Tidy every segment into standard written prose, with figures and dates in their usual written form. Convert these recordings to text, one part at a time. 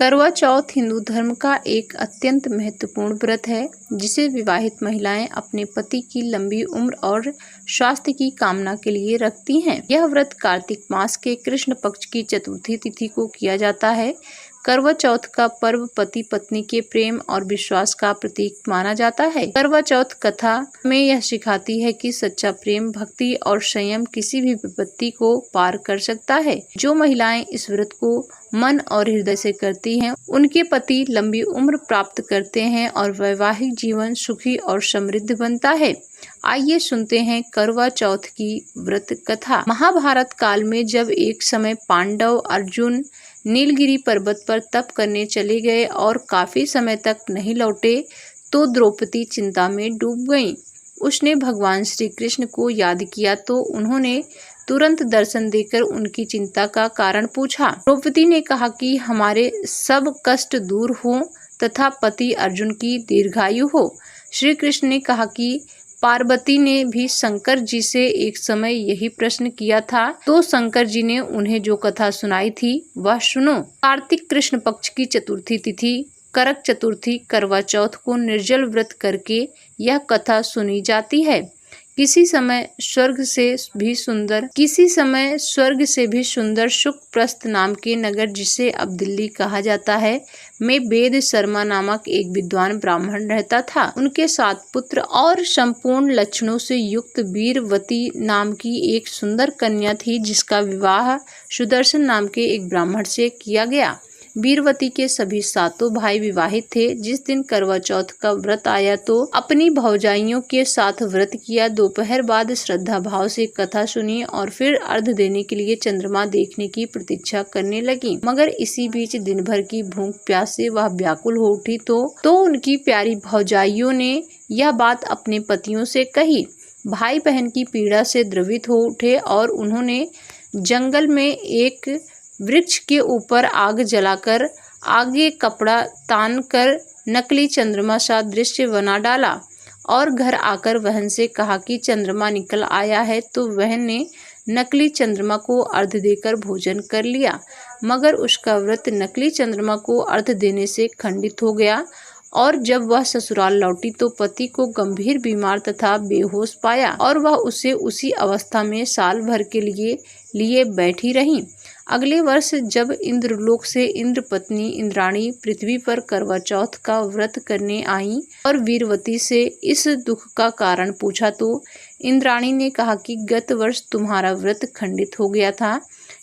करवा चौथ हिंदू धर्म का एक अत्यंत महत्वपूर्ण व्रत है जिसे विवाहित महिलाएं अपने पति की लंबी उम्र और स्वास्थ्य की कामना के लिए रखती हैं। यह व्रत कार्तिक मास के कृष्ण पक्ष की चतुर्थी तिथि को किया जाता है। करवा चौथ का पर्व पति पत्नी के प्रेम और विश्वास का प्रतीक माना जाता है। करवा चौथ कथा में यह सिखाती है कि सच्चा प्रेम, भक्ति और संयम किसी भी विपत्ति को पार कर सकता है। जो महिलाएं इस व्रत को मन और हृदय से करती हैं, उनके पति लंबी उम्र प्राप्त करते हैं और वैवाहिक जीवन सुखी और समृद्ध बनता है। आइए सुनते हैं करवा चौथ की व्रत कथा। महाभारत काल में जब एक समय पांडव अर्जुन नीलगिरी पर्वत पर तप करने चले गए और काफी समय तक नहीं लौटे तो द्रौपदी चिंता में डूब गईं। उसने भगवान श्री कृष्ण को याद किया तो उन्होंने तुरंत दर्शन देकर उनकी चिंता का कारण पूछा। द्रौपदी ने कहा कि हमारे सब कष्ट दूर हो तथा पति अर्जुन की दीर्घायु हो। श्री कृष्ण ने कहा कि पार्वती ने भी शंकर जी से एक समय यही प्रश्न किया था तो शंकर जी ने उन्हें जो कथा सुनाई थी वह सुनो। कार्तिक कृष्ण पक्ष की चतुर्थी तिथि करक चतुर्थी करवा चौथ को निर्जल व्रत करके यह कथा सुनी जाती है। किसी समय स्वर्ग से भी सुंदर सुखप्रस्थ नाम के नगर, जिसे अब दिल्ली कहा जाता है, में वेद शर्मा नामक एक विद्वान ब्राह्मण रहता था। उनके 7 पुत्र और संपूर्ण लक्षणों से युक्त वीरवती नाम की एक सुंदर कन्या थी, जिसका विवाह सुदर्शन नाम के एक ब्राह्मण से किया गया। वीरवती के सभी 7 भाई विवाहित थे। जिस दिन करवा चौथ का व्रत आया तो अपनी भौजाइयों के साथ व्रत किया। दोपहर बाद श्रद्धा भाव से कथा सुनी और फिर अर्घ देने के लिए चंद्रमा देखने की प्रतीक्षा करने लगी। मगर इसी बीच दिन भर की भूख प्यास से वह व्याकुल हो उठी तो उनकी प्यारी भौजाइयों ने यह बात अपने पतियों से कही। भाई बहन की पीड़ा से द्रवित हो उठे और उन्होंने जंगल में एक वृक्ष के ऊपर आग जलाकर आगे कपड़ा तानकर नकली चंद्रमा सा दृश्य बना डाला और घर आकर बहन से कहा कि चंद्रमा निकल आया है। तो बहन ने नकली चंद्रमा को अर्घ देकर भोजन कर लिया, मगर उसका व्रत नकली चंद्रमा को अर्घ देने से खंडित हो गया और जब वह ससुराल लौटी तो पति को गंभीर बीमार तथा बेहोश पाया और वह उसे उसी अवस्था में साल भर के लिए बैठी रही। अगले वर्ष जब इंद्रलोक से इंद्र पत्नी इंद्राणी पृथ्वी पर करवा चौथ का व्रत करने आई और वीरवती से इस दुख का कारण पूछा तो इंद्राणी ने कहा कि गत वर्ष तुम्हारा व्रत खंडित हो गया था,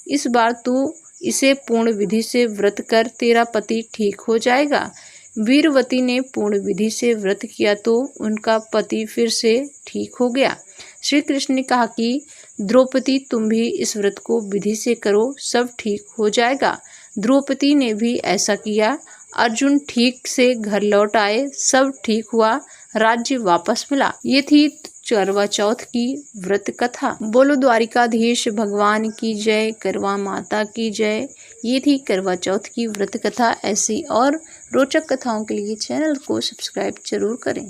इस बार तू इसे पूर्ण विधि से व्रत कर, तेरा पति ठीक हो जाएगा। वीरवती ने पूर्ण विधि से व्रत किया तो उनका पति फिर से ठीक हो गया। श्री कृष्ण ने कहा कि द्रौपदी तुम भी इस व्रत को विधि से करो, सब ठीक हो जाएगा। द्रौपदी ने भी ऐसा किया। अर्जुन ठीक से घर लौट आए, सब ठीक हुआ, राज्य वापस मिला। ये थी करवा चौथ की व्रत कथा। बोलो द्वारिकाधीश भगवान की जय, करवा माता की जय। ये थी करवा चौथ की व्रत कथा। ऐसी और रोचक कथाओं के लिए चैनल को सब्सक्राइब जरूर करें।